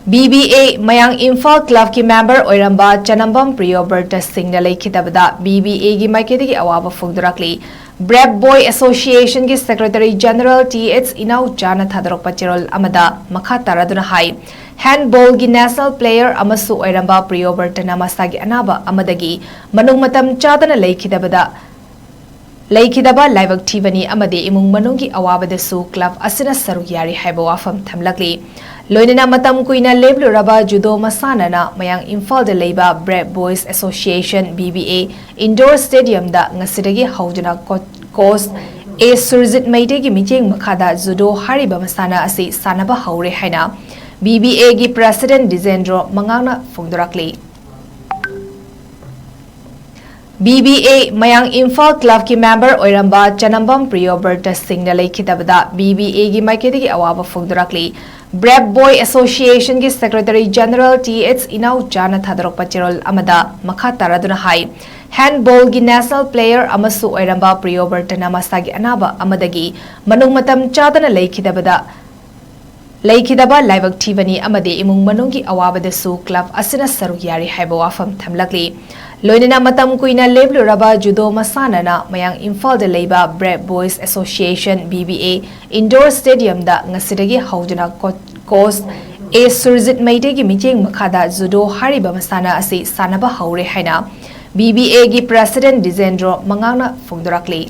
BBA Mayang Imphal Club ki member oiramba Chanambam Priyoberta Singh na leikhitabada BBA gi maikedi awaba fogdurakli Brave Boy Association ki Secretary General 𝗬𝗏𝗥 thadrokpa chirol amada makha taraduna hai handball gi national player amasu oiramba Priyoberta na masagi anaba amadagi manung matam chadana leikhitabada Laikidaba laibak thibani amade imung manungi awabadasu club asina saruk yari haiba wafam thamlakli loinena matam kuina lebluraba judo masanana mayang Imphal da leiba Brave Boys Association BBA indoor stadium da ngasidagi haujana coach 𝗟𝗑𝗏𝗔𝗡𝗔 micheng makhada judo hariba masana asi sanaba haure haina BBA gi president 𝗦𝗜𝗡𝗚𝗏 mangangna phongdorakli BBA Mayang Imphal Club ki member oiramba Chanambam Priyoberta Singh na leikhitabada BBA gi maikedi awaba fogdurakli Brave Boy Association ki Secretary General 𝗬𝗏𝗥𝗔𝗏 thadrokpa chirol amada makha taraduna hai handball gi national player amasu oiramba Priyoberta na masagi anaba amadagi manung matam chadana leikhitabada Laikidaba laibak thibani amade imung manungi awabadasu club asina saruk yari haiba wafam thamlakli loinena matam kuina lebluraba judo masanana mayang Imphal da leiba Brave Boys Association BBA indoor stadium da ngasidagi haujana coach 𝗟𝗑𝗏𝗏𝗏𝗏𝗏𝗏𝗏𝗏𝗏𝗏 makhada judo hariba masana asi sanaba haure haina BBA gi president 𝗦𝗏𝗡𝗏𝗏 mangangna phongdorakli